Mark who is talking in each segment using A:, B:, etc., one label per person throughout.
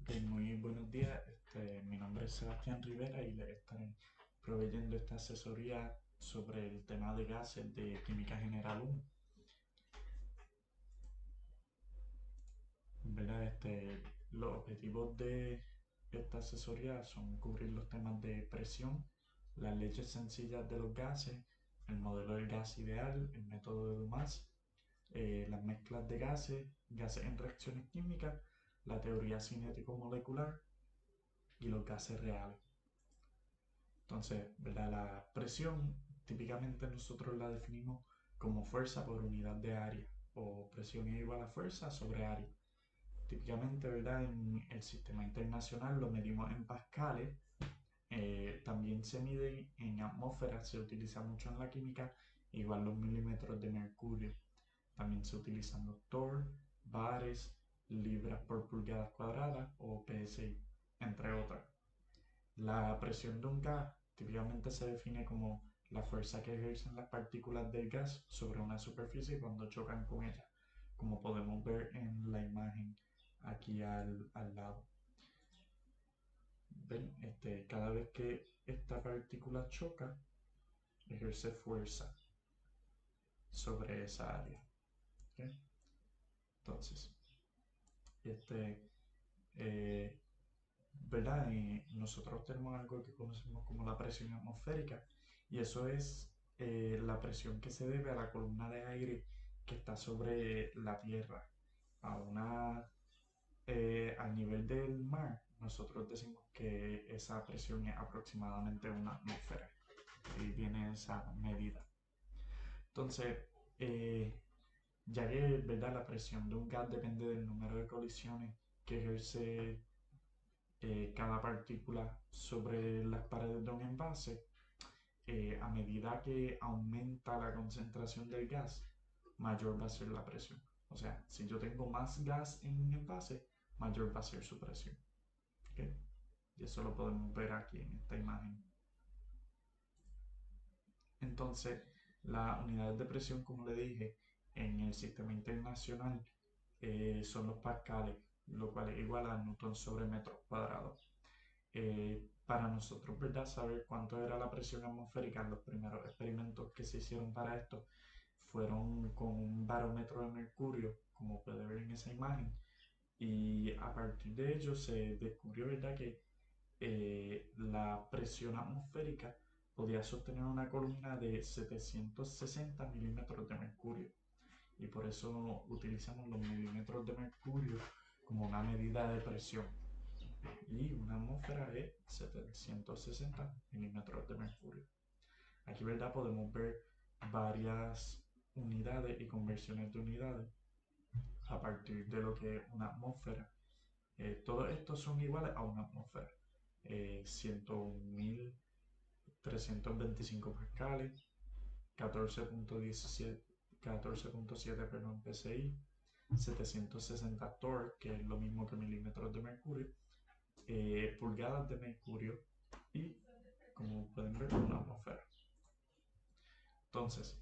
A: Ok, muy buenos días. Mi nombre es Sebastián Rivera y le estaré proveyendo esta asesoría sobre el tema de gases de Química General 1. ¿Verdad? Los objetivos de esta asesoría son cubrir los temas de presión, las leyes sencillas de los gases, el modelo del gas ideal, el método de Dumas, las mezclas de gases, gases en reacciones químicas, la teoría cinético-molecular y los gases reales. Entonces, ¿verdad? La presión típicamente nosotros la definimos como fuerza por unidad de área o presión es igual a fuerza sobre área. Típicamente, ¿verdad? En el sistema internacional lo medimos en pascales, también se mide en atmósferas, se utiliza mucho en la química, igual los milímetros de mercurio. También se utilizan los torr, bares, libras por pulgadas cuadradas o PSI, entre otras. La presión de un gas típicamente se define como la fuerza que ejercen las partículas del gas sobre una superficie cuando chocan con ella, como podemos ver en la imagen aquí al lado. ¿Ven? Cada vez que esta partícula choca, ejerce fuerza sobre esa área. ¿Ok? Entonces, este, eh, ¿verdad? Nosotros tenemos algo que conocemos como la presión atmosférica y eso es la presión que se debe a la columna de aire que está sobre la Tierra. Al nivel del mar, nosotros decimos que esa presión es aproximadamente una atmósfera. Ahí viene esa medida. Entonces, ya que, ¿verdad? La presión de un gas depende del número de colisiones que ejerce cada partícula sobre las paredes de un envase, a medida que aumenta la concentración del gas, mayor va a ser la presión. O sea, si yo tengo más gas en un envase, mayor va a ser su presión. ¿Okay? Y eso lo podemos ver aquí en esta imagen. Entonces, las unidades de presión, como le dije, en el sistema internacional son los pascales, lo cual es igual a newton sobre metros cuadrados. Para nosotros, ¿verdad? Saber cuánto era la presión atmosférica, los primeros experimentos que se hicieron para esto fueron con un barómetro de mercurio, como puede ver en esa imagen, y a partir de ello se descubrió, ¿verdad?, que la presión atmosférica podía sostener una columna de 760 milímetros de mercurio, y por eso utilizamos los milímetros de mercurio como una medida de presión y una atmósfera es 760 milímetros de mercurio. Aquí, ¿verdad? Podemos ver varias unidades y conversiones de unidades a partir de lo que es una atmósfera. Todos estos son iguales a una atmósfera. 101.325 pascales, 14.17 14.7 PSI, 760 torr, que es lo mismo que milímetros de mercurio, pulgadas de mercurio y, como pueden ver, una atmósfera. Entonces,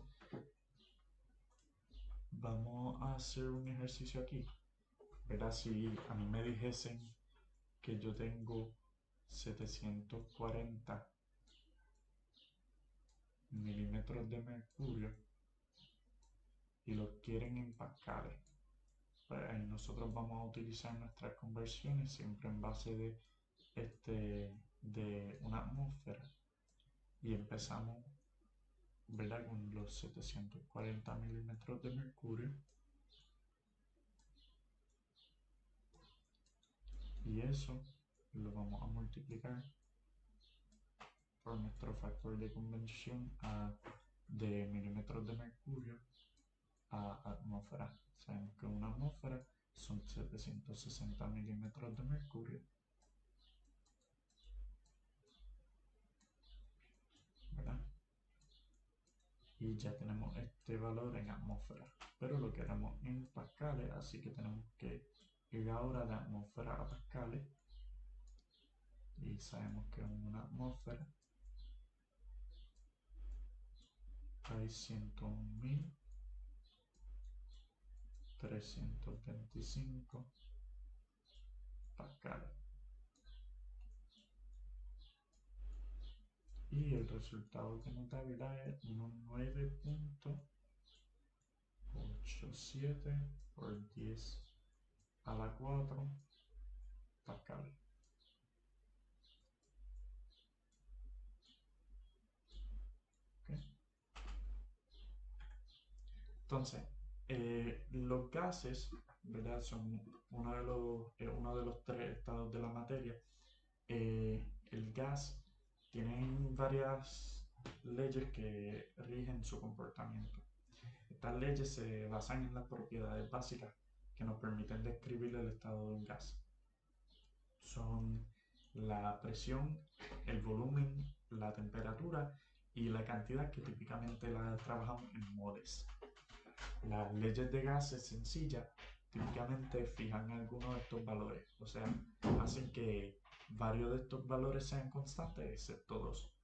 A: vamos a hacer un ejercicio aquí. ¿Verdad? Si a mí me dijesen que yo tengo 740 milímetros de mercurio y lo quieren en pascales, pues ahí nosotros vamos a utilizar nuestras conversiones siempre en base de una atmósfera y empezamos, ¿verdad?, con los 740 milímetros de mercurio y eso lo vamos a multiplicar por nuestro factor de conversión de milímetros de mercurio a atmósfera. Sabemos que una atmósfera son 760 milímetros de mercurio, ¿verdad? Y ya tenemos este valor en atmósfera, pero lo queremos en pascales, así que tenemos que ir ahora de atmósfera a pascales y sabemos que en una atmósfera hay 101.325 pascal. Y el resultado que nos da, ¿verdad?, es unos 9.87 por 10 a la 4 pascal. ¿Okay? Entonces, los gases, ¿verdad?, son uno de los tres estados de la materia. El gas tiene varias leyes que rigen su comportamiento. Estas leyes se basan en las propiedades básicas que nos permiten describir el estado de un gas. Son la presión, el volumen, la temperatura y la cantidad, que típicamente la trabajamos en moles. Las leyes de gases sencillas típicamente fijan algunos de estos valores, o sea, hacen que varios de estos valores sean constantes, excepto dos.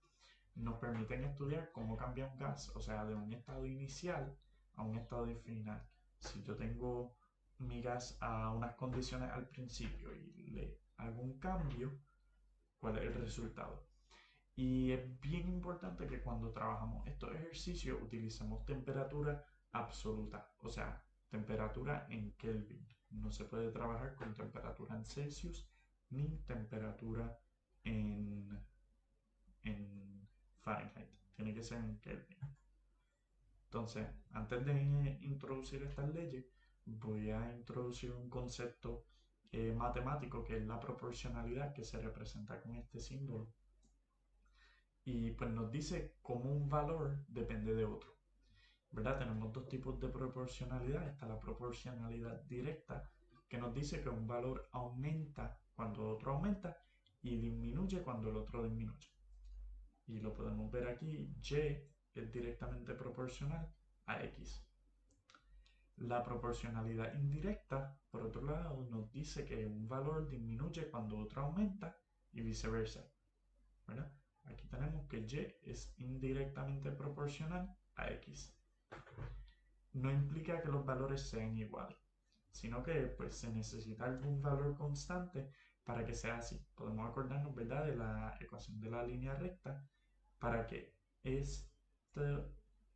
A: Nos permiten estudiar cómo cambia un gas, o sea, de un estado inicial a un estado final. Si yo tengo mi gas a unas condiciones al principio y le hago un cambio, ¿cuál es el resultado? Y es bien importante que cuando trabajamos estos ejercicios utilicemos temperatura absoluta, o sea, temperatura en Kelvin. No se puede trabajar con temperatura en Celsius ni temperatura en Fahrenheit. Tiene que ser en Kelvin. Entonces, antes de introducir estas leyes, voy a introducir un concepto matemático, que es la proporcionalidad, que se representa con este símbolo. Y pues nos dice cómo un valor depende de otro, ¿verdad? Tenemos dos tipos de proporcionalidad. Está la proporcionalidad directa, que nos dice que un valor aumenta cuando otro aumenta y disminuye cuando el otro disminuye. Y lo podemos ver aquí, y es directamente proporcional a x. La proporcionalidad indirecta, por otro lado, nos dice que un valor disminuye cuando otro aumenta y viceversa, ¿verdad? Aquí tenemos que y es indirectamente proporcional a x. No implica que los valores sean iguales, sino que pues se necesita algún valor constante para que sea así. Podemos acordarnos, ¿verdad?, de la ecuación de la línea recta. Para que esta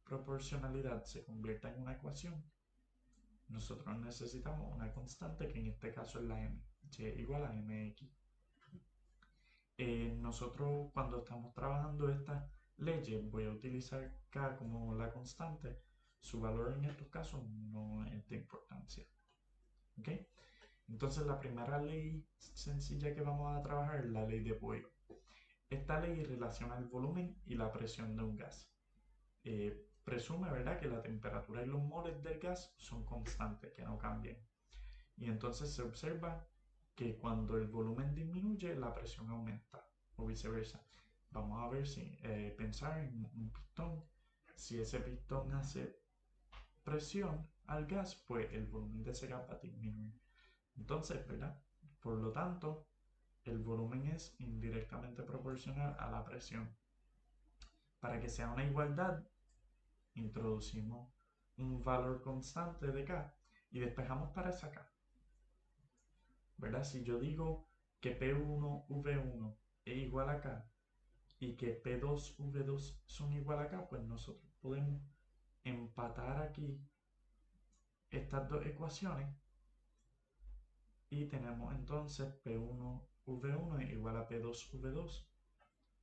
A: proporcionalidad se convierta en una ecuación, nosotros necesitamos una constante, que en este caso es la m, y igual a mx. Nosotros, cuando estamos trabajando estas leyes, voy a utilizar k como la constante. Su valor en estos casos no es de importancia. ¿Ok? Entonces, la primera ley sencilla que vamos a trabajar es la ley de Boyle. Esta ley relaciona el volumen y la presión de un gas. Presume, ¿verdad?, que la temperatura y los moles del gas son constantes, que no cambian. Y entonces se observa que cuando el volumen disminuye, la presión aumenta, o viceversa. Vamos a ver si pensar en un pistón. Si ese pistón hace presión al gas, pues el volumen de ese gas va a disminuir. Entonces, ¿verdad? Por lo tanto, el volumen es indirectamente proporcional a la presión. Para que sea una igualdad, introducimos un valor constante de k y despejamos para esa k, ¿verdad? Si yo digo que P1V1 es igual a k y que P2V2 son igual a k, pues nosotros podemos empatar aquí estas dos ecuaciones y tenemos entonces P1V1 es igual a P2V2,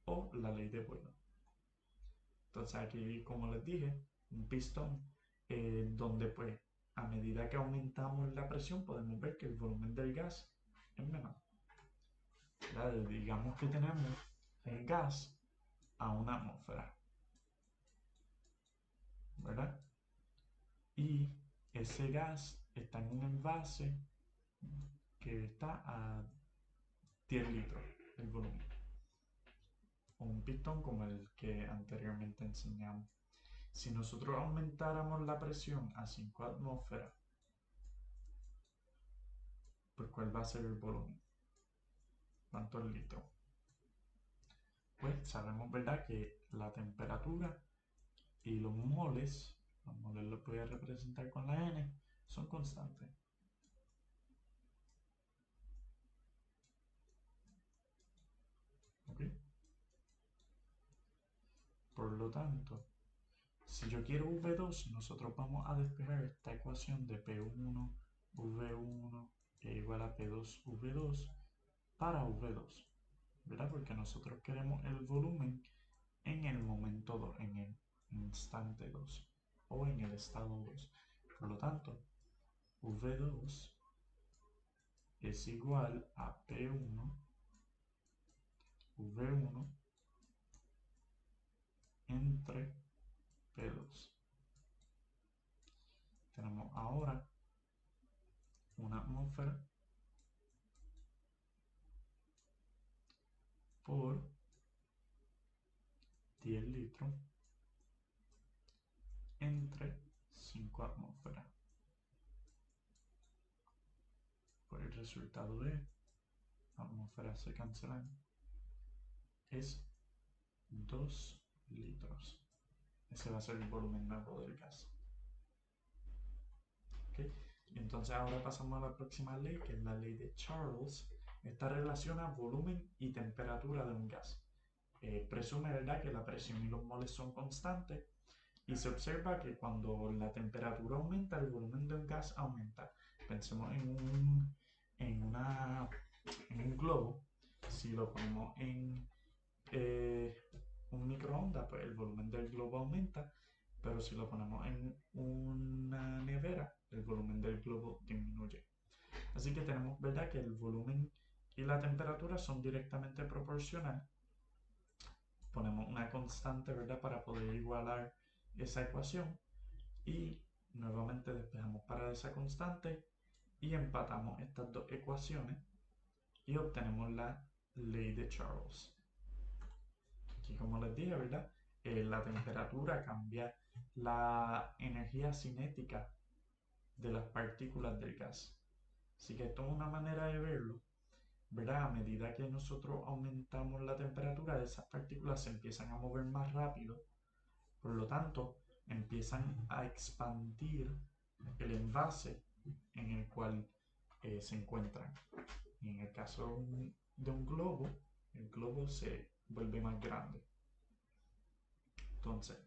A: o la ley de Boyle. Entonces aquí, como les dije, un pistón donde pues a medida que aumentamos la presión podemos ver que el volumen del gas es menor. Digamos que tenemos el gas a una atmósfera, ¿verdad? Y ese gas está en un envase que está a 10 litros el volumen, o un pistón como el que anteriormente enseñamos. Si nosotros aumentáramos la presión a 5 atmósferas, pues ¿cuál va a ser el volumen? ¿Cuántos litros? Pues sabemos, ¿verdad?, que la temperatura y los moles los voy a representar con la n, son constantes. lo tanto, si yo quiero V2, nosotros vamos a despejar esta ecuación de P1, V1 es igual a P2, V2 para V2, ¿verdad? Porque nosotros queremos el volumen en el momento 2, en el instante 2 o en el estado 2. Por lo tanto, V2 es igual a P1, V1 entre P2. Tenemos ahora una atmósfera por 10 litros entre 5 atmósferas. Pues el resultado es, atmósferas se cancelan, es 2 litros. Ese va a ser el volumen nuevo del gas. ¿Okay? Y entonces ahora pasamos a la próxima ley, que es la ley de Charles. Esta relaciona volumen y temperatura de un gas. Presume, ¿verdad?, que la presión y los moles son constantes, y se observa que cuando la temperatura aumenta, el volumen de un gas aumenta. Pensemos en un globo. Si lo ponemos en un microondas, pues el volumen del globo aumenta, pero si lo ponemos en una nevera, el volumen del globo disminuye. Así que tenemos, ¿verdad?, que el volumen y la temperatura son directamente proporcionales. Ponemos una constante, ¿verdad?, para poder igualar esa ecuación, y nuevamente despejamos para esa constante y empatamos estas dos ecuaciones y obtenemos la ley de Charles. Aquí, como les dije, ¿verdad?, la temperatura cambia la energía cinética de las partículas del gas. Así que esto es una manera de verlo, ¿verdad? A medida que nosotros aumentamos la temperatura, esas partículas se empiezan a mover más rápido, por lo tanto, empiezan a expandir el envase en el cual se encuentran. Y en el caso de un globo, el globo se vuelve más grande. Entonces,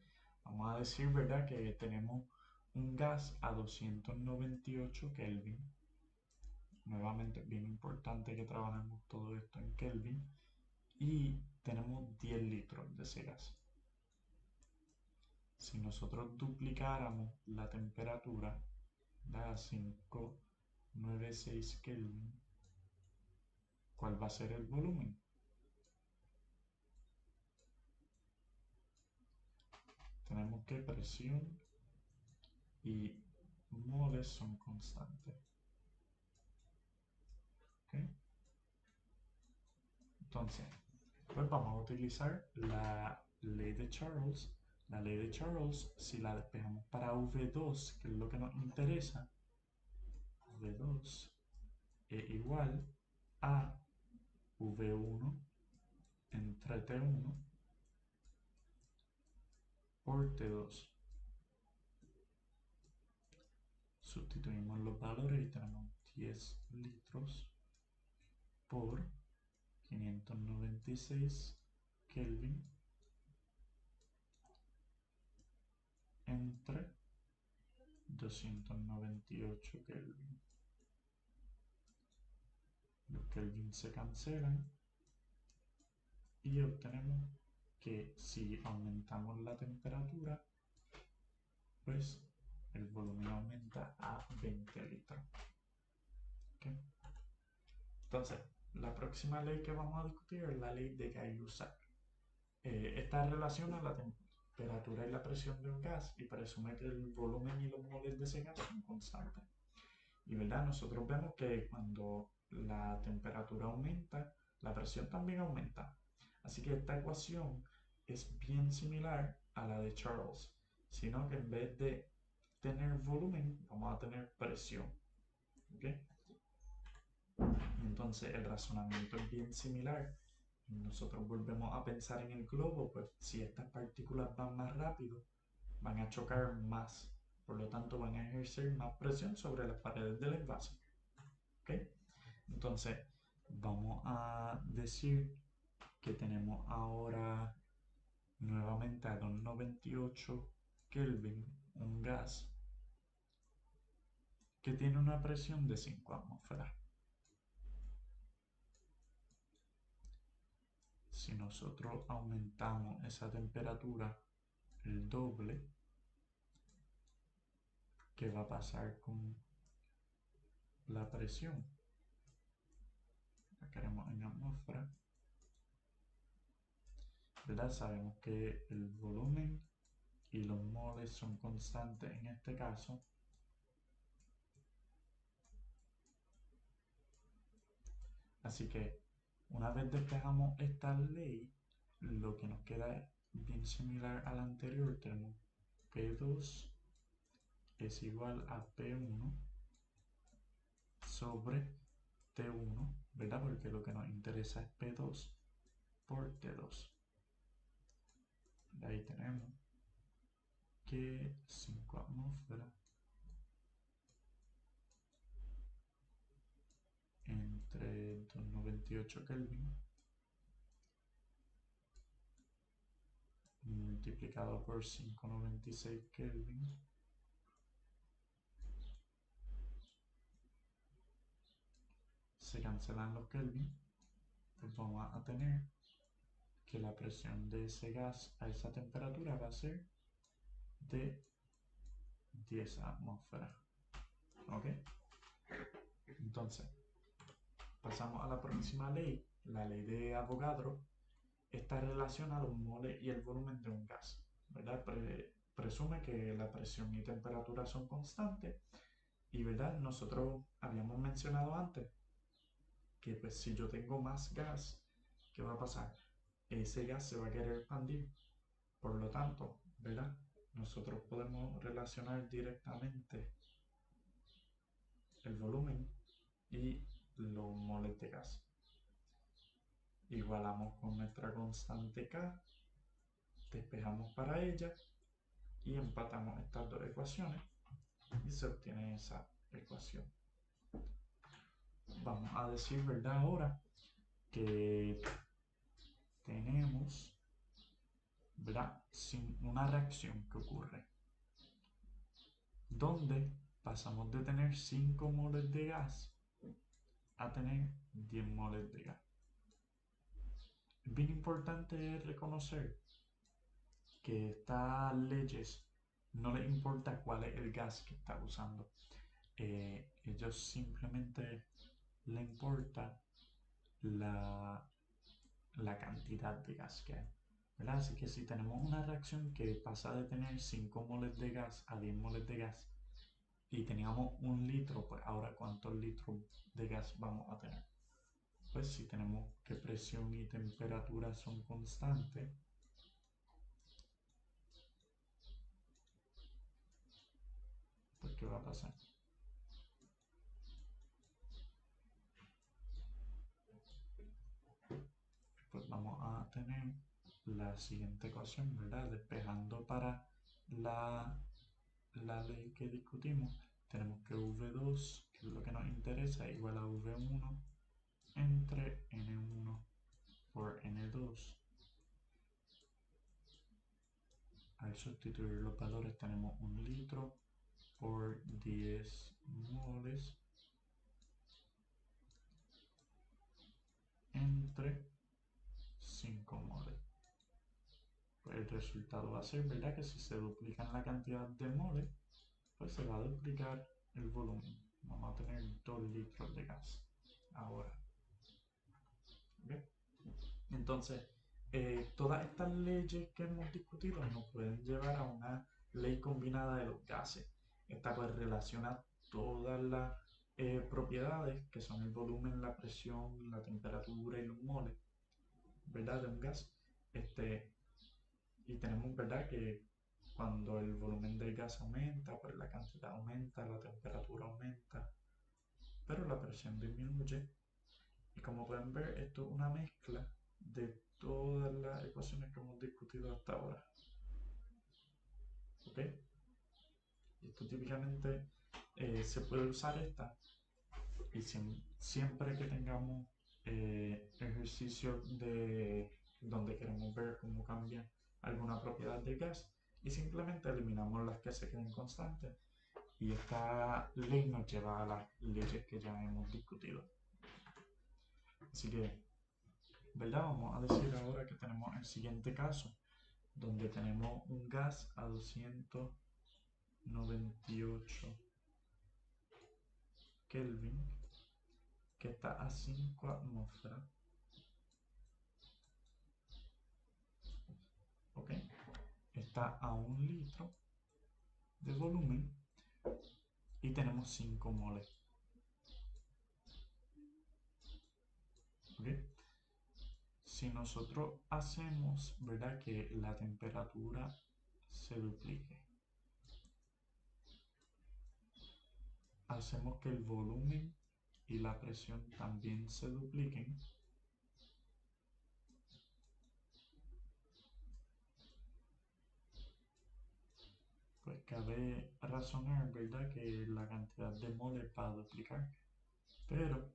A: vamos a decir, ¿verdad?, que tenemos un gas a 298 Kelvin. Nuevamente, es bien importante que trabajemos todo esto en Kelvin. Y tenemos 10 litros de ese gas. Si nosotros duplicáramos la temperatura a 596 Kelvin, ¿cuál va a ser el volumen? Tenemos que presión y moles son constantes. ¿Okay? Entonces, pues vamos a utilizar la ley de Charles. La ley de Charles, si la despejamos para V2, que es lo que nos interesa, V2 es igual a V1 entre T1 por T2. Sustituimos los valores y tenemos 10 litros por 596 Kelvin entre 298 Kelvin. Los Kelvin se cancelan y obtenemos que si aumentamos la temperatura, pues el volumen aumenta a 20 litros. ¿Okay? Entonces, la próxima ley que vamos a discutir es la ley de Gay-Lussac. Esta relaciona la temperatura y la presión de un gas y presume que el volumen y los moles de ese gas son constantes. Y verdad, nosotros vemos que cuando la temperatura aumenta, la presión también aumenta. Así que esta ecuación es bien similar a la de Charles, sino que en vez de tener volumen, vamos a tener presión. ¿Okay? Entonces el razonamiento es bien similar. Nosotros volvemos a pensar en el globo, pues si estas partículas van más rápido, van a chocar más, por lo tanto van a ejercer más presión sobre las paredes del envase. ¿Okay? Entonces vamos a decir que tenemos ahora nuevamente a 298 Kelvin, un gas que tiene una presión de 5 atmósferas. Si nosotros aumentamos esa temperatura el doble, ¿qué va a pasar con la presión? La queremos en atmósfera, ¿verdad? Sabemos que el volumen y los moles son constantes en este caso. Así que una vez despejamos esta ley, lo que nos queda es bien similar al anterior. Tenemos P2 es igual a P1 sobre T1, ¿verdad? Porque lo que nos interesa es P2 por T2. De ahí tenemos que 5 atmósferas entre 298 Kelvin multiplicado por 596 Kelvin se cancelan los Kelvin, pues vamos a tener que la presión de ese gas a esa temperatura va a ser de 10 atmósferas. ¿Ok? Entonces, pasamos a la próxima ley, la ley de Avogadro. Esta relaciona los moles y el volumen de un gas, ¿verdad? Presume que la presión y temperatura son constantes y, ¿verdad? Nosotros habíamos mencionado antes que pues si yo tengo más gas, ¿qué va a pasar? Ese gas se va a querer expandir. Por lo tanto, ¿verdad? Nosotros podemos relacionar directamente el volumen y los moles de gas. Igualamos con nuestra constante K, despejamos para ella y empatamos estas dos ecuaciones y se obtiene esa ecuación. Vamos a decir, ¿verdad? Ahora que tenemos, ¿verdad? Una reacción que ocurre donde pasamos de tener 5 moles de gas a tener 10 moles de gas. Es bien importante reconocer que estas leyes no les importa cuál es el gas que está usando. Ellos simplemente le importa la cantidad de gas que hay, ¿verdad? Así que si tenemos una reacción que pasa de tener 5 moles de gas a 10 moles de gas y teníamos 1 litro, pues ahora ¿cuántos litros de gas vamos a tener? Pues si tenemos que presión y temperatura son constantes, pues ¿qué va a pasar? Pues vamos a tener la siguiente ecuación, ¿verdad? Despejando para la ley que discutimos, tenemos que V2, que es lo que nos interesa, igual a V1 entre N1 por N2. Al sustituir los valores tenemos 1 litro por 10 moles entre 5 moles. Pues el resultado va a ser, ¿verdad? Que si se duplican la cantidad de moles, pues se va a duplicar el volumen. Vamos a tener 2 litros de gas ahora. ¿Okay? Entonces, todas estas leyes que hemos discutido nos pueden llevar a una ley combinada de los gases. Esta pues relaciona todas las propiedades que son el volumen, la presión, la temperatura y los moles, ¿verdad? De un gas. Y tenemos, ¿verdad? Que cuando el volumen del gas aumenta, pues la cantidad aumenta, la temperatura aumenta, pero la presión disminuye. Y como pueden ver, esto es una mezcla de todas las ecuaciones que hemos discutido hasta ahora. ¿Ok? Y esto típicamente se puede usar esta y siempre que tengamos ejercicios de donde queremos ver cómo cambian alguna propiedad del gas y simplemente eliminamos las que se queden constantes y esta ley nos lleva a las leyes que ya hemos discutido. Así que, ¿verdad? Vamos a decir ahora que tenemos el siguiente caso, donde tenemos un gas a 298 Kelvin que está a 5 atmósferas. ¿Ok? Está a 1 litro de volumen y tenemos 5 moles. ¿Ok? Si nosotros hacemos, ¿verdad?, que la temperatura se duplique, hacemos que el volumen y la presión también se dupliquen, pues cabe razonar, ¿verdad?, que la cantidad de moles va a duplicar. Pero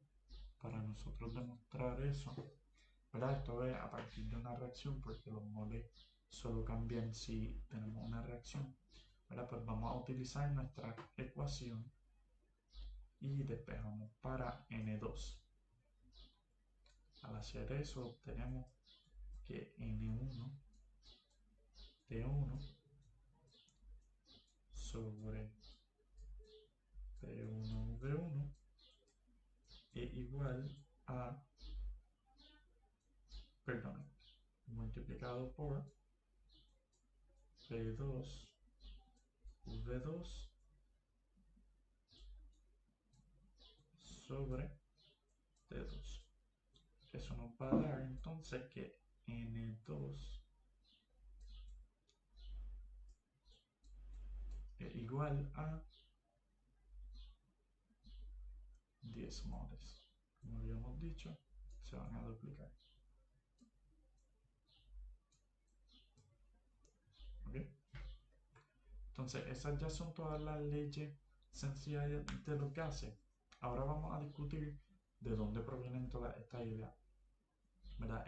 A: para nosotros demostrar eso, ¿verdad?, esto es a partir de una reacción, porque los moles solo cambian si tenemos una reacción, ¿verdad? Pues vamos a utilizar nuestra ecuación y despejamos para N2. Al hacer eso obtenemos que N1 T1 sobre P1 V1 es igual a, perdón, multiplicado por P2 V2 sobre T2. Eso nos va a dar entonces que N2 es igual a 10 moles. Como habíamos dicho, se van a duplicar. ¿Ok? Entonces, esas ya son todas las leyes sencillas de los gases. Ahora vamos a discutir de dónde provienen todas estas ideas. ¿Verdad?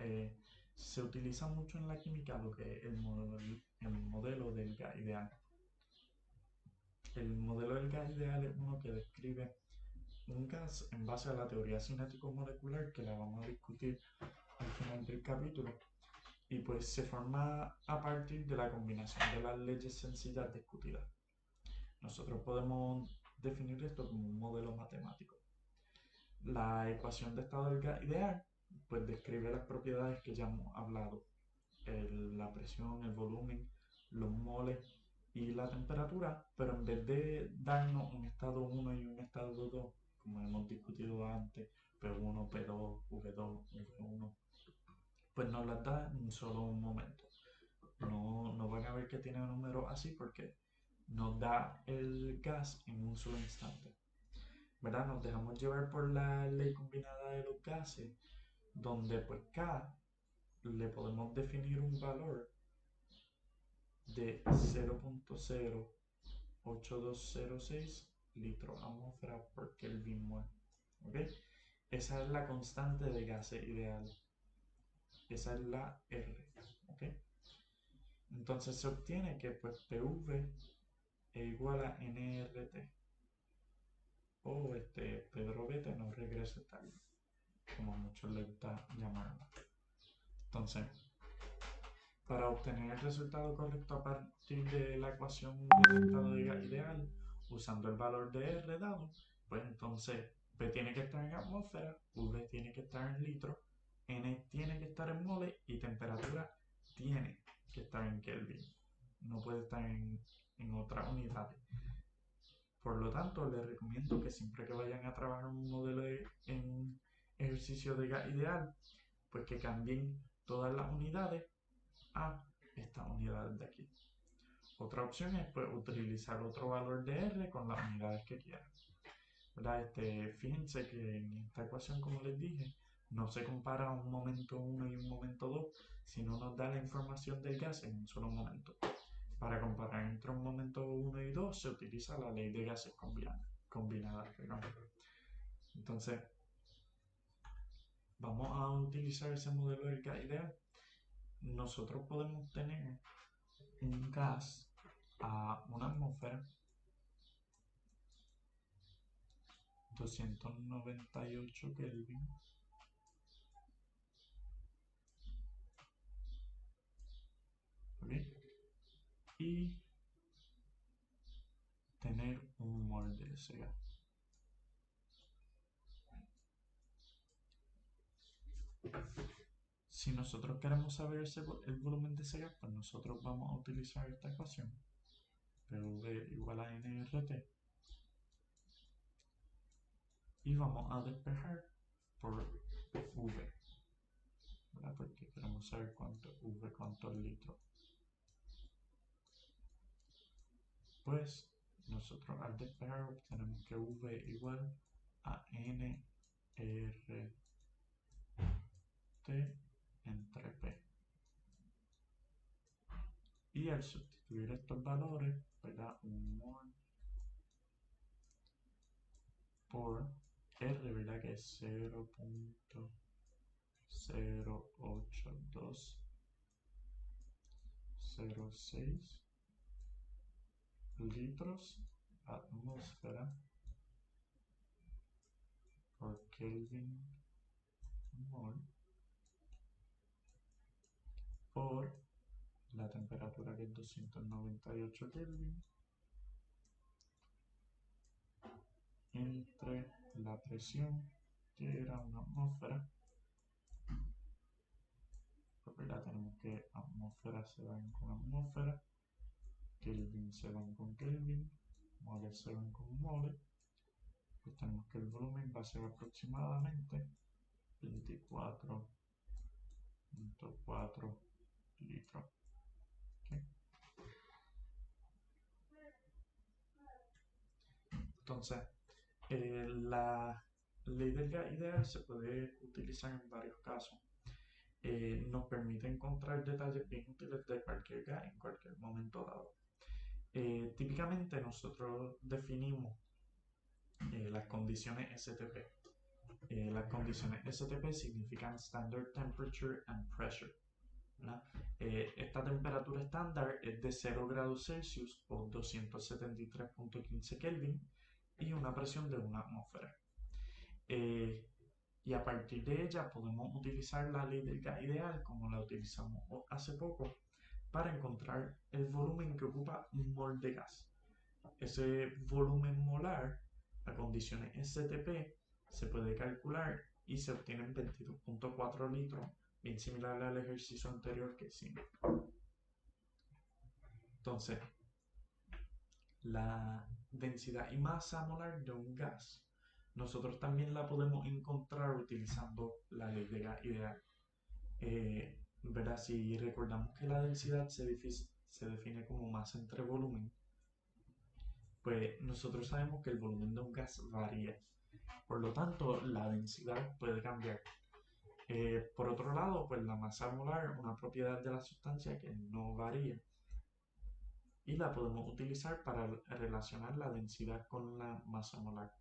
A: Se utiliza mucho en la química lo que es el modelo del gas ideal. El modelo del gas ideal es uno que describe un gas en base a la teoría cinético-molecular, que la vamos a discutir al final del capítulo, y pues se forma a partir de la combinación de las leyes sencillas discutidas. Nosotros podemos definir esto como un modelo matemático. La ecuación de estado del gas ideal pues describe las propiedades que ya hemos hablado, la presión, el volumen, los moles y la temperatura, pero en vez de darnos un estado 1 y un estado 2, como hemos discutido antes, P1, P2, V2, V1, pues nos las da en solo un momento. No van a ver que tiene un número así porque nos da el gas en un solo instante. ¿Verdad? Nos dejamos llevar por la ley combinada de los gases, donde pues K le podemos definir un valor de 0.08206 litros atmósfera por Kelvin mol. ¿Ok? Esa es la constante de gases ideal. Esa es la R. ¿Ok? Entonces se obtiene que pues PV es igual a NRT. O Pedro Vete no regrese tal, como a muchos les gusta llamarlo. Entonces, para obtener el resultado correcto a partir de la ecuación del estado de gas ideal, usando el valor de R dado, pues entonces P tiene que estar en atmósfera, V tiene que estar en litros, N tiene que estar en moles y temperatura tiene que estar en Kelvin. No puede estar en otras unidades. Por lo tanto, les recomiendo que siempre que vayan a trabajar un modelo en ejercicio de gas ideal, pues que cambien todas las unidades a estas unidades de aquí. Otra opción es pues utilizar otro valor de R con las unidades que quieran. ¿Verdad? Fíjense que en esta ecuación, como les dije, no se compara un momento 1 y un momento 2, sino nos da la información del gas en un solo momento. Para comparar entre un momento 1 y 2 se utiliza la ley de gases combinadas. Entonces, vamos a utilizar ese modelo del gas ideal nosotros podemos tener un gas a una atmósfera, 298 Kelvin, ¿ok? Y tener un mol de ese gas. Si nosotros queremos saber el volumen de ese gas, pues nosotros vamos a utilizar esta ecuación, PV igual a nRT, y vamos a despejar por V, ¿verdad? Porque queremos saber cuánto V, cuántos litros. Pues nosotros al despejar obtenemos que V igual a nRT entre P. Y al sustituir estos valores, ¿verdad? Un mol por R, ¿verdad? Que es 0.08206 litros atmósfera por Kelvin mol por la temperatura, que es 298 Kelvin, entre la presión, que era una atmósfera, porque ya tenemos que atmósfera se van con atmósfera, Kelvin se van con Kelvin, moles se van con moles, pues tenemos que el volumen va a ser aproximadamente 24.4 litros. ¿Okay? Entonces, la ley del gas ideal se puede utilizar en varios casos. Nos permite encontrar detalles bien útiles de cualquier gas en cualquier momento dado. Típicamente nosotros definimos las condiciones STP. Las condiciones STP significan Standard Temperature and Pressure. Esta temperatura estándar es de 0 grados Celsius o 273.15 Kelvin y una presión de una atmósfera. Y a partir de ella podemos utilizar la ley del gas ideal, como la utilizamos hace poco, para encontrar el volumen que ocupa un mol de gas. Ese volumen molar a condiciones STP se puede calcular y se obtienen 22.4 litros, bien similar al ejercicio anterior que hicimos. Entonces, la densidad y masa molar de un gas, nosotros también la podemos encontrar utilizando la ley de gas ideal. ¿Verdad? Si recordamos que la densidad se define como masa entre volumen, pues nosotros sabemos que el volumen de un gas varía. Por lo tanto, la densidad puede cambiar. Por otro lado, pues la masa molar, una propiedad de la sustancia que no varía. Y la podemos utilizar para relacionar la densidad con la masa molar.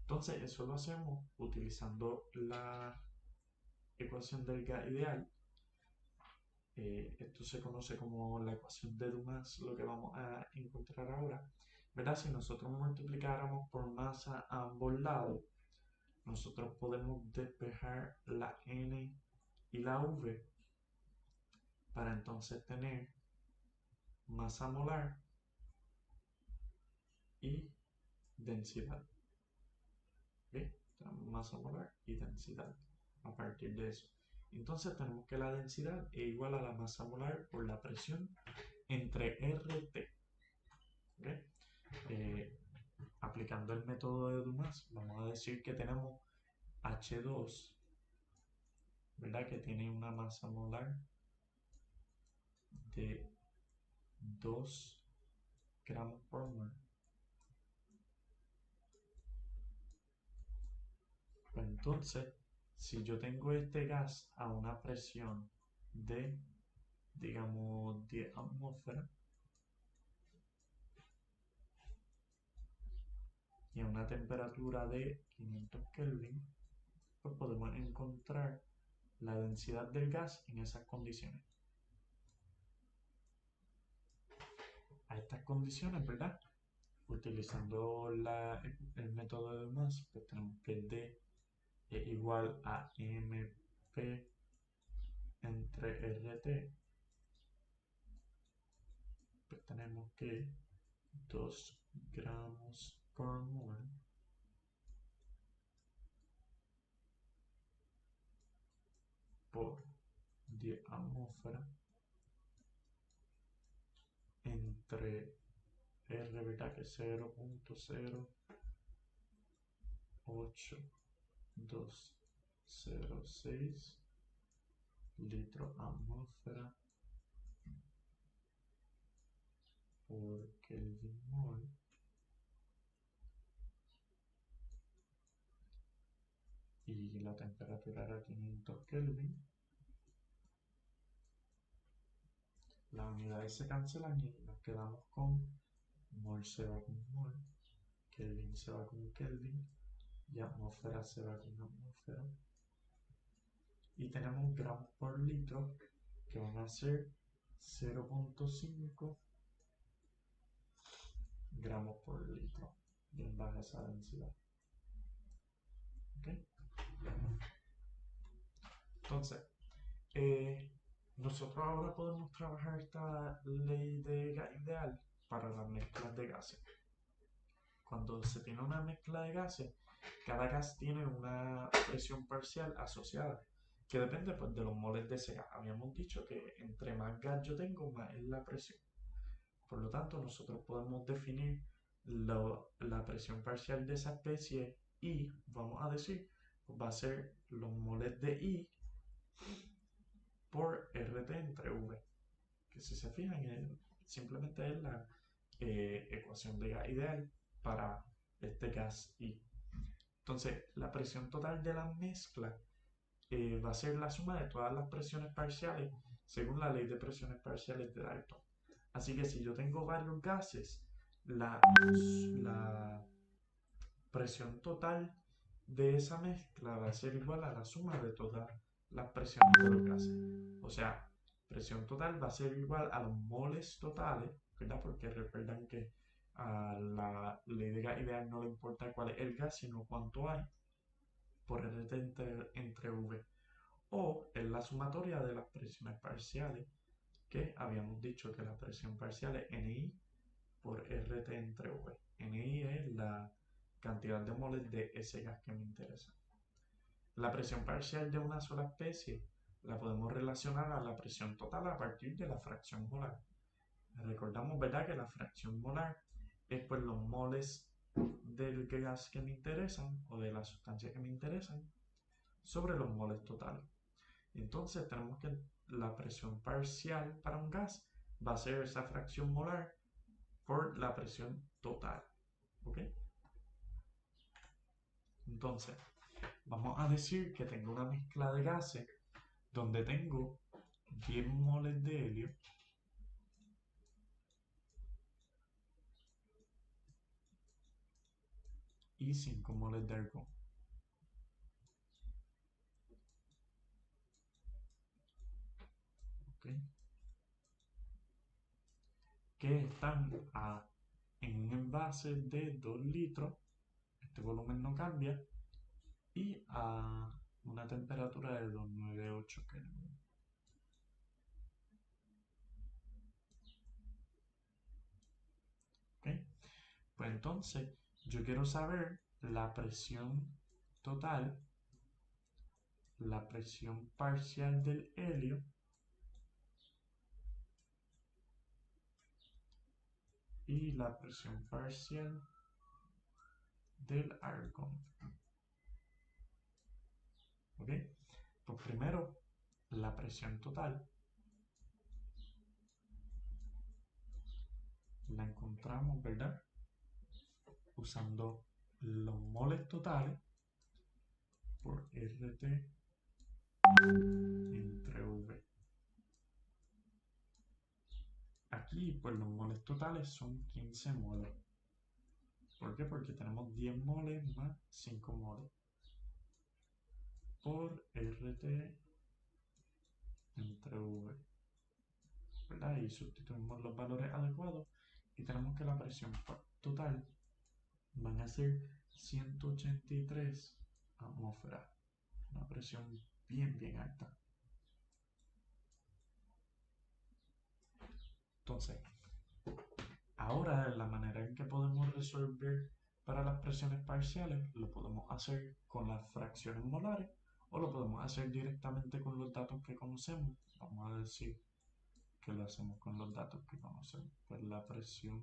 A: Entonces, eso lo hacemos utilizando la ecuación del gas ideal. Esto se conoce como la ecuación de Dumas, lo que vamos a encontrar ahora. ¿Verdad? Si nosotros multiplicáramos por masa a ambos lados, nosotros podemos despejar la N y la V para entonces tener masa molar y densidad. ¿Okay? Masa molar y densidad a partir de eso. Entonces tenemos que la densidad es igual a la masa molar por la presión entre RT. ¿Okay? Aplicando el método de Dumas, vamos a decir que tenemos H2, ¿verdad? Que tiene una masa molar de 2 gramos por mol. Pues entonces, si yo tengo este gas a una presión de, digamos, 10 atmósferas y a una temperatura de 500 Kelvin, pues podemos encontrar la densidad del gas en esas condiciones. a estas condiciones, ¿verdad? Utilizando el método de más, pues tenemos que D es igual a MP entre RT, pues tenemos que 2 gramos por mol por 10 atmósferas entre R, ¿verdad? Que es 0.08206 litros atmósfera por Kelvin mol, y la temperatura era 500 Kelvin. Las unidades se cancelan y nos quedamos con mol se va con mol, Kelvin se va con Kelvin y atmósfera se va con atmósfera. Y tenemos gramos por litro que van a ser 0.5 gramos por litro. Bien baja esa densidad. ¿Okay? Entonces, nosotros ahora podemos trabajar esta ley de gas ideal para las mezclas de gases. Cuando se tiene una mezcla de gases, cada gas tiene una presión parcial asociada, que depende pues, de los moles de ese gas. Habíamos dicho que entre más gas yo tengo, más es la presión. Por lo tanto, nosotros podemos definir la presión parcial de esa especie I, vamos a decir, pues va a ser los moles de I por RT entre V, que si se fijan, simplemente es la ecuación de gas ideal para este gas I. Entonces, la presión total de la mezcla va a ser la suma de todas las presiones parciales según la ley de presiones parciales de Dalton. Así que si yo tengo varios gases, la presión total de esa mezcla va a ser igual a la suma de todas las presiones de los gases. O sea, presión total va a ser igual a los moles totales, ¿verdad? Porque recuerdan que a la ley de gas ideal no le importa cuál es el gas, sino cuánto hay por RT entre V. O es la sumatoria de las presiones parciales, que habíamos dicho que la presión parcial es NI por RT entre V. NI es la cantidad de moles de ese gas que me interesa. La presión parcial de una sola especie la podemos relacionar a la presión total a partir de la fracción molar. Recordamos, ¿verdad?, que la fracción molar es pues los moles del gas que me interesan o de la sustancia que me interesan sobre los moles totales. Entonces tenemos que la presión parcial para un gas va a ser esa fracción molar por la presión total. ¿Ok? Entonces, vamos a decir que tengo una mezcla de gases donde tengo 10 moles de helio y 5 moles de argón. ¿Okay? Que están en un envase de 2 litros, este volumen no cambia, y a una temperatura de 298 Kelvin. ¿Okay? Pues entonces yo quiero saber la presión total, la presión parcial del helio y la presión parcial del argón. ¿Ok? Pues primero, la presión total la encontramos, ¿verdad?, usando los moles totales por RT entre V. Aquí, pues los moles totales son 15 moles. ¿Por qué? Porque tenemos 10 moles más 5 moles por RT entre V, ¿verdad? Y sustituimos los valores adecuados y tenemos que la presión total van a ser 183 atmósferas, una presión bien alta. Entonces, ahora la manera en que podemos resolver para las presiones parciales lo podemos hacer con las fracciones molares o lo podemos hacer directamente con los datos que conocemos. Vamos a decir que lo hacemos con los datos que conocemos. Pues la presión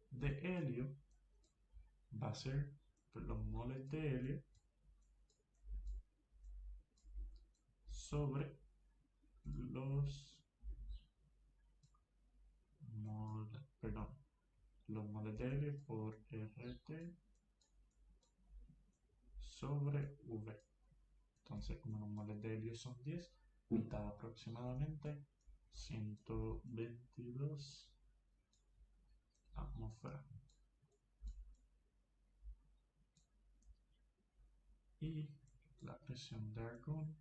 A: de helio va a ser pues, los moles de helio sobre los moles de helio por RT sobre V. Entonces, como los moles de helio son 10, mitad aproximadamente 122 atmósferas. Y la presión de argón,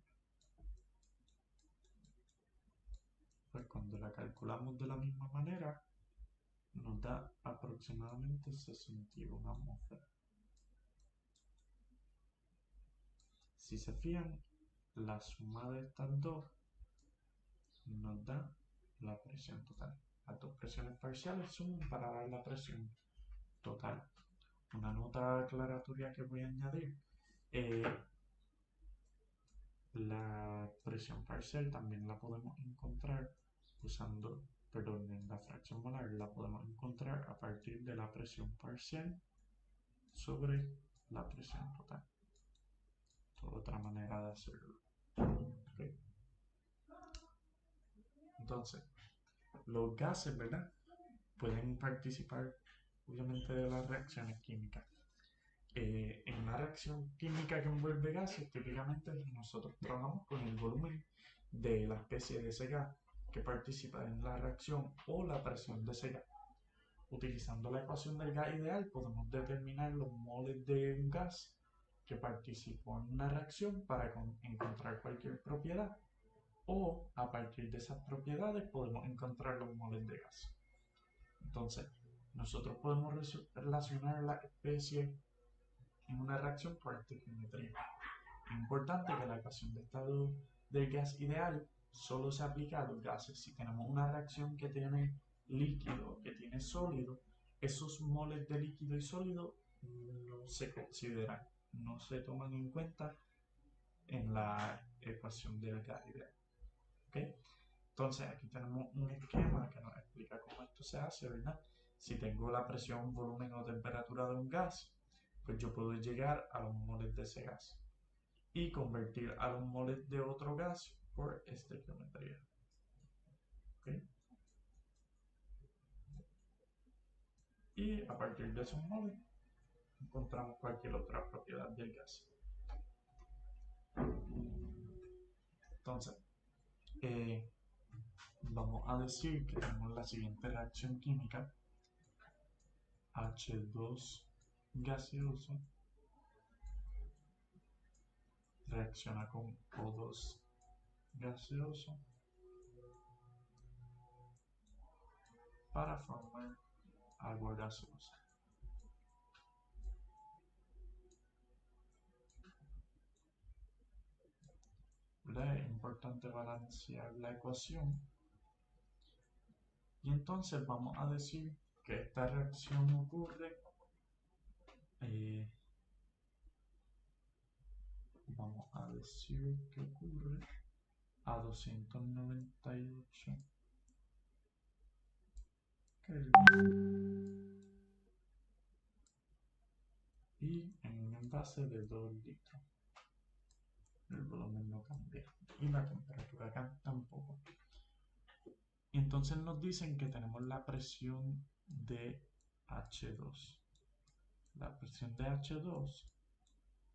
A: pues cuando la calculamos de la misma manera, nos da aproximadamente 61 atmósferas. Si se fijan, la suma de estas dos nos da la presión total. Las dos presiones parciales suman para dar la presión total. Una nota aclaratoria que voy a añadir. La presión parcial también la podemos encontrar usando, en la fracción molar la podemos encontrar a partir de la presión parcial sobre la presión total. Otra manera de hacerlo. ¿Okay? Entonces, los gases, ¿verdad? Pueden participar obviamente de las reacciones químicas. En una reacción química que envuelve gases, típicamente nosotros trabajamos con el volumen de la especie de ese gas que participa en la reacción o la presión de ese gas. Utilizando la ecuación del gas ideal podemos determinar los moles de un gas que participó en una reacción para encontrar cualquier propiedad, o a partir de esas propiedades podemos encontrar los moles de gas. Entonces, nosotros podemos relacionar la especie en una reacción por estequiometría. Es importante que la ecuación de estado del gas ideal solo se aplica a los gases. Si tenemos una reacción que tiene líquido, que tiene sólido, esos moles de líquido y sólido no se consideran, no se toman en cuenta en la ecuación del gas ideal. ¿Okay? Entonces aquí tenemos un esquema que nos explica cómo esto se hace, ¿verdad? Si tengo la presión, volumen o temperatura de un gas, pues yo puedo llegar a los moles de ese gas y convertir a los moles de otro gas por estequiometría. ¿Okay? Y a partir de esos moles encontramos cualquier otra propiedad del gas. Entonces, vamos a decir que tenemos la siguiente reacción química: H2 gaseoso reacciona con O2 gaseoso para formar agua gaseosa. Es importante balancear la ecuación y entonces vamos a decir que esta reacción ocurre vamos a decir que ocurre a 298 Kelvin y en un envase de 2 litros. El volumen no cambia y la temperatura tampoco. Y entonces nos dicen que tenemos la presión de H2. La presión de H2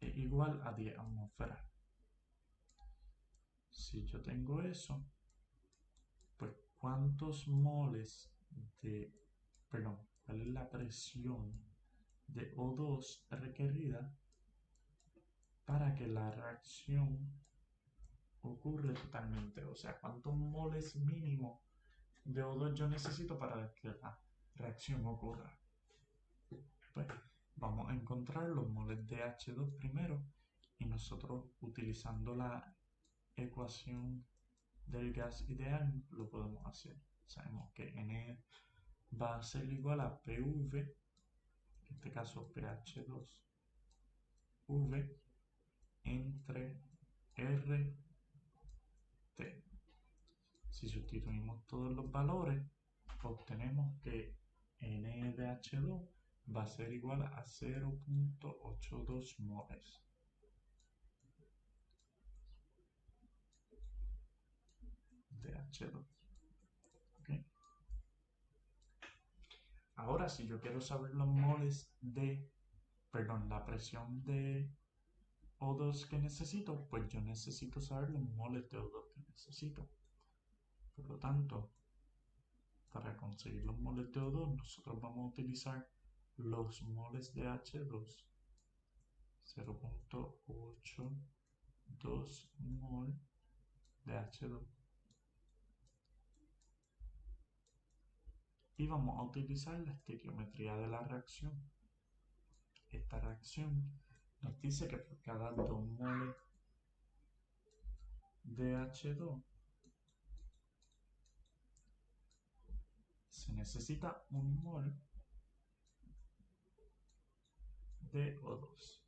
A: es igual a 10 atmósferas. Si yo tengo eso, pues ¿cuántos moles cuál es la presión de O2 requerida para que la reacción ocurra totalmente? O sea, ¿cuántos moles mínimo de O2 yo necesito para describirla? reacción ocurra. Pues vamos a encontrar los moles de H2 primero y nosotros utilizando la ecuación del gas ideal lo podemos hacer. Sabemos que N va a ser igual a PV, en este caso pH2V, entre RT. Si sustituimos todos los valores, obtenemos que N de H2 va a ser igual a 0.82 moles. De H2. ¿Okay? Ahora, si yo quiero saber los moles de, la presión de O2 que necesito, pues yo necesito saber los moles de O2 que necesito. Por lo tanto, para conseguir los moles de O2, nosotros vamos a utilizar los moles de H2, 0.82 mol de H2. Y vamos a utilizar la estequiometría de la reacción. Esta reacción nos dice que por cada 2 moles de H2 se necesita 1 mol de O2.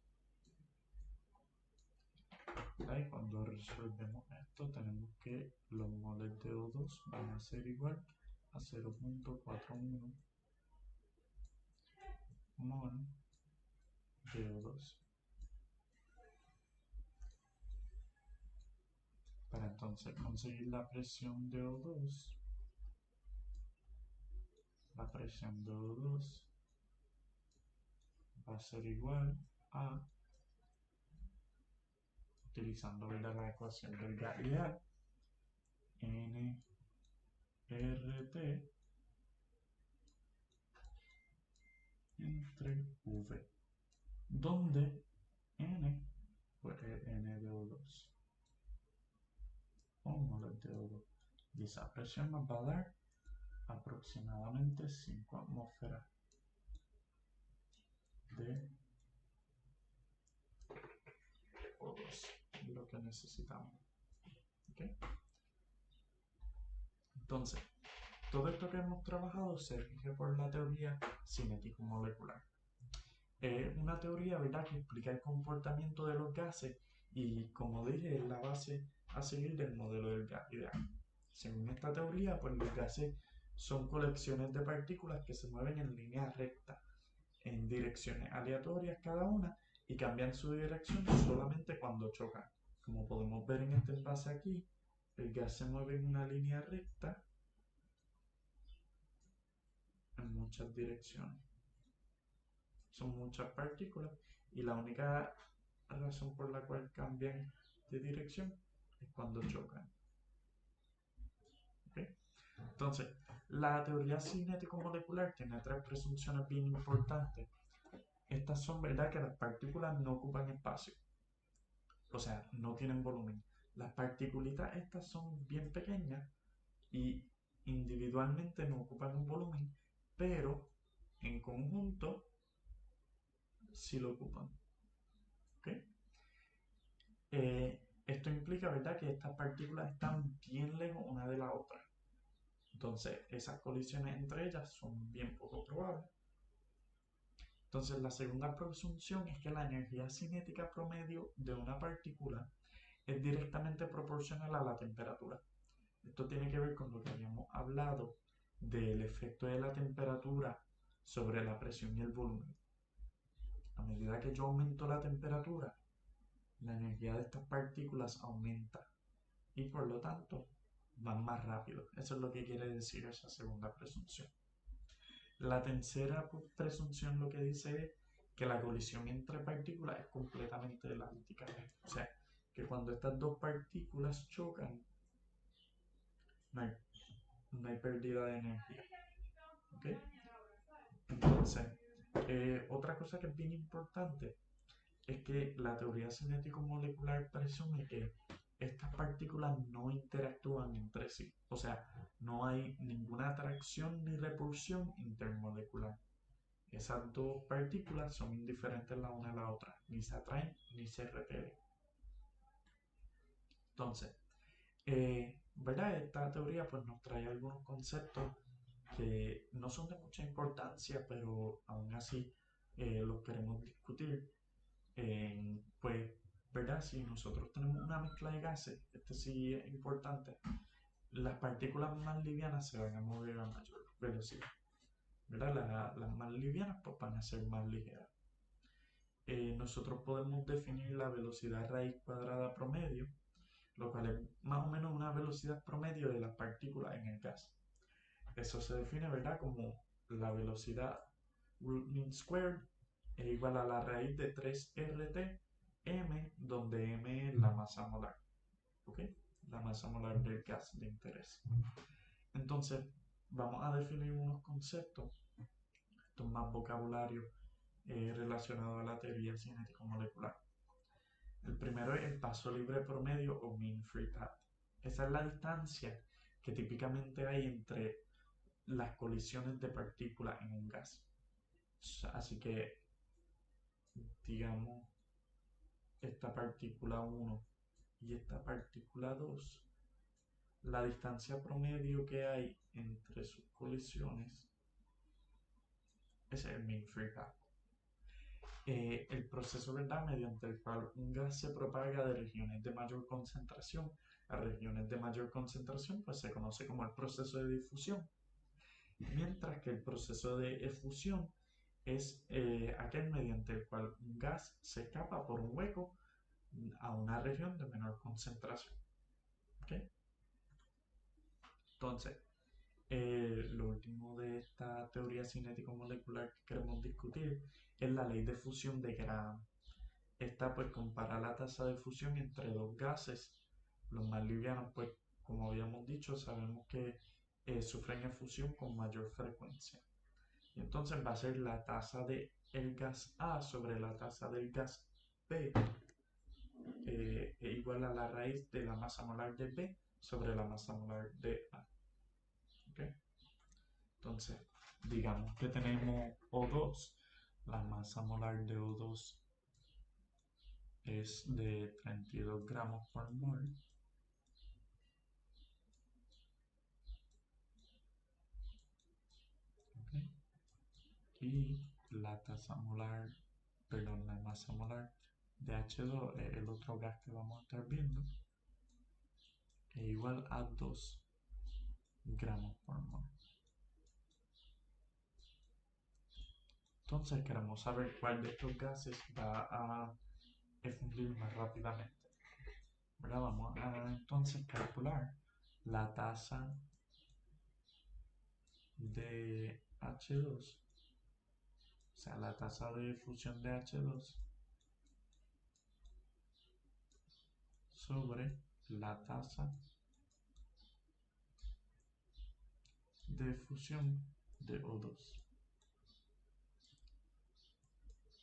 A: Y cuando resolvemos esto tenemos que los moles de O2 van a ser igual a 0.41 mol de O2. Para entonces conseguir la presión de O2, la presión de O2 va a ser igual a, utilizando la ecuación del gas ideal, nRT entre V, donde N pues es N de O2 o moles de O2, y esa presión nos va a dar aproximadamente 5 atmósferas de O2, lo que necesitamos. ¿Okay? Entonces, todo esto que hemos trabajado se rige por la teoría cinético-molecular. Es una teoría, ¿verdad?, que explica el comportamiento de los gases y, como dije, es la base a seguir del modelo del gas ideal. Según esta teoría, pues los gases son colecciones de partículas que se mueven en línea recta, en direcciones aleatorias cada una, y cambian su dirección solamente cuando chocan. Como podemos ver en este envase aquí, el gas se mueve en una línea recta en muchas direcciones. Son muchas partículas y la única razón por la cual cambian de dirección es cuando chocan. ¿Okay? Entonces, la teoría cinético-molecular tiene 3 presunciones bien importantes. Estas son, ¿verdad?, que las partículas no ocupan espacio, o sea, no tienen volumen. Las partículitas estas son bien pequeñas y individualmente no ocupan un volumen, pero en conjunto sí lo ocupan. ¿Okay? Esto implica, ¿verdad?, que estas partículas están bien lejos una de la otra. Entonces, esas colisiones entre ellas son bien poco probables. Entonces, la segunda presunción es que la energía cinética promedio de una partícula es directamente proporcional a la temperatura. Esto tiene que ver con lo que habíamos hablado del efecto de la temperatura sobre la presión y el volumen. A medida que yo aumento la temperatura, la energía de estas partículas aumenta y por lo tanto van más rápido. Eso es lo que quiere decir esa segunda presunción. La tercera presunción lo que dice es que la colisión entre partículas es completamente elástica. O sea, que cuando estas dos partículas chocan, no hay pérdida de energía. ¿Okay? Entonces, otra cosa que es bien importante es que la teoría cinético-molecular presume que estas partículas no interactúan entre sí. O sea, no hay ninguna atracción ni repulsión intermolecular. Esas dos partículas son indiferentes la una a la otra, ni se atraen ni se repelen. Entonces, ¿verdad? Esta teoría pues nos trae algunos conceptos que no son de mucha importancia, pero aún así los queremos discutir. Pues, ¿verdad? Si nosotros tenemos una mezcla de gases, este sí es importante, las partículas más livianas se van a mover a mayor velocidad, ¿verdad? Las más livianas pues van a ser más ligeras. Nosotros podemos definir la velocidad raíz cuadrada promedio, lo cual es más o menos una velocidad promedio de las partículas en el gas. Eso se define, ¿verdad? Como la velocidad root mean squared es igual a la raíz de 3RT m, donde m es la masa molar, ¿ok? La masa molar del gas de interés. Entonces, vamos a definir unos conceptos, esto es más vocabulario relacionado a la teoría cinético-molecular. El primero es el paso libre promedio o mean free path. Esa es la distancia que típicamente hay entre las colisiones de partículas en un gas. Así que, digamos, esta partícula 1 y esta partícula 2, la distancia promedio que hay entre sus colisiones, ese es el mean free path. El proceso, ¿verdad?, mediante el cual un gas se propaga de regiones de mayor concentración a regiones de mayor concentración, pues se conoce como el proceso de difusión. Mientras que el proceso de efusión es aquel mediante el cual un gas se escapa por un hueco a una región de menor concentración. ¿Okay? Entonces, lo último de esta teoría cinético-molecular que queremos discutir es la ley de fusión de Graham. Esta pues compara la tasa de fusión entre dos gases. Los más livianos, pues como habíamos dicho, sabemos que sufren efusión con mayor frecuencia. Y entonces va a ser la tasa del gas A sobre la tasa del gas B es igual a la raíz de la masa molar de B sobre la masa molar de A. ¿Okay? Entonces, digamos que tenemos O2, la masa molar de O2 es de 32 gramos por mol. ¿Okay? Y la tasa molar, perdón, la masa molar de H2, el otro gas que vamos a estar viendo, es igual a 2 gramos por mol. Entonces queremos saber cuál de estos gases va a fundir más rápidamente. ¿Verdad? Vamos a entonces calcular la tasa de H2, o sea, la tasa de fusión de H2 sobre la tasa de fusión de O2.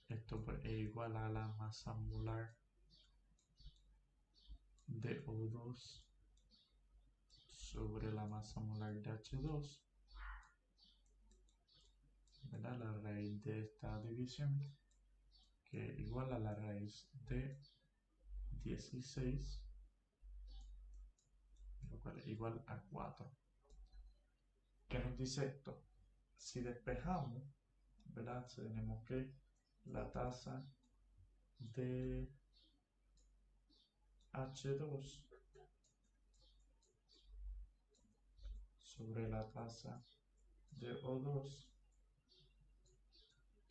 A: Esto pues es igual a la masa molar de O2 sobre la masa molar de H2, ¿verdad? La raíz de esta división, que es igual a la raíz de 16, lo cual es igual a 4. ¿Qué nos dice esto? Si despejamos, ¿verdad? Tenemos que la tasa de H2 sobre la tasa de O2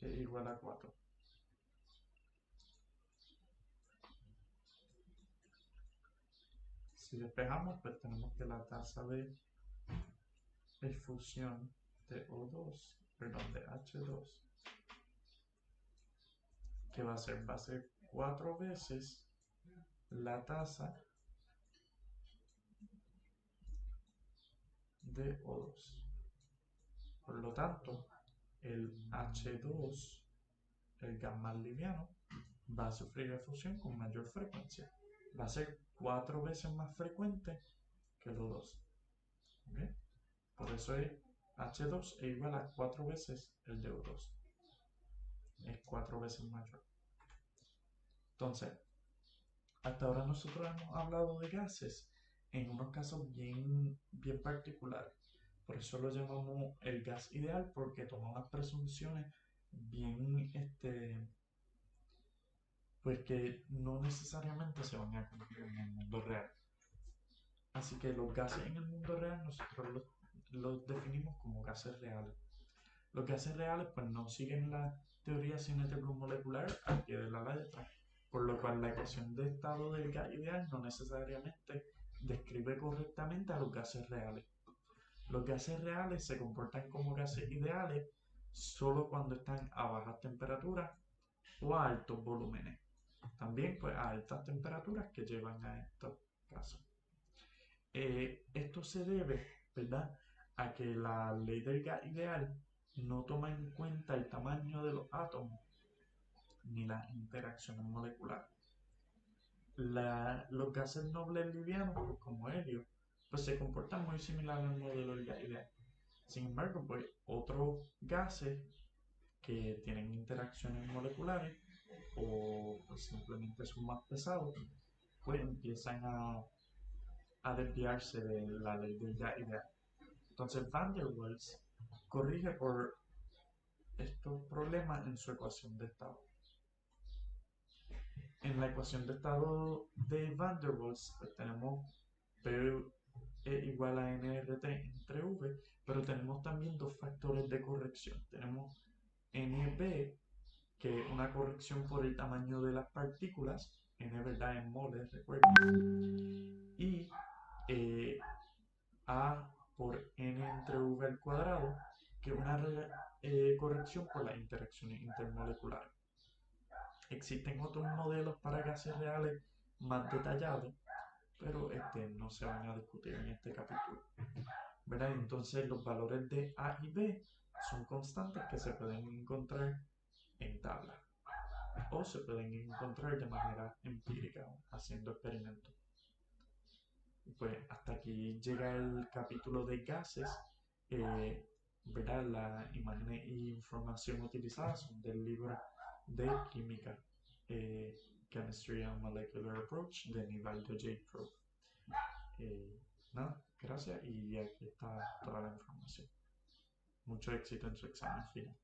A: es igual a 4. Si despejamos, pues tenemos que la tasa de efusión de O2, perdón, de H2, que va a ser 4 veces la tasa de O2. Por lo tanto, el H2, el gas más liviano, va a sufrir efusión con mayor frecuencia. va a ser 4 veces más frecuente que el O2. ¿Okay? Por eso es H2 es igual a 4 veces el de O2. Es 4 veces mayor. Entonces, hasta ahora nosotros hemos hablado de gases en unos casos bien particulares. Por eso lo llamamos el gas ideal, porque toma unas presunciones bien, pues que no necesariamente se van a cumplir en el mundo real. Así que los gases en el mundo real nosotros los definimos como gases reales. Los gases reales pues no siguen la teoría cinético-molecular al pie de la letra, por lo cual la ecuación de estado del gas ideal no necesariamente describe correctamente a los gases reales. Los gases reales se comportan como gases ideales solo cuando están a bajas temperaturas o a altos volúmenes. También pues a altas temperaturas que llevan a estos casos. Esto se debe, ¿verdad?, a que la ley del gas ideal no toma en cuenta el tamaño de los átomos ni las interacciones moleculares. Los gases nobles livianos, pues, como helio, pues se comportan muy similar al modelo del gas ideal. Sin embargo, pues otros gases que tienen interacciones moleculares o pues, simplemente son más pesados, pues empiezan a desviarse de la ley del gas ideal. Entonces Van der Waals corrige por estos problemas en su ecuación de estado. En la ecuación de estado de Van der Waals pues tenemos P igual a nRT entre V, pero tenemos también dos factores de corrección. Tenemos NB, que es una corrección por el tamaño de las partículas, N verdad en moles, recuerden, y A por N entre V al cuadrado, que es una corrección por las interacciones intermoleculares. Existen otros modelos para gases reales más detallados, pero no se van a discutir en este capítulo. ¿Verdad? Entonces los valores de A y B son constantes que se pueden encontrar en tabla o se pueden encontrar de manera empírica haciendo experimentos. Pues hasta aquí llega el capítulo de gases. ¿Verdad? Las imágenes e información utilizadas son del libro de química, Chemistry and Molecular Approach, de Nivaldo J. Prof. Nada, gracias y aquí está toda la información. Mucho éxito en su examen final.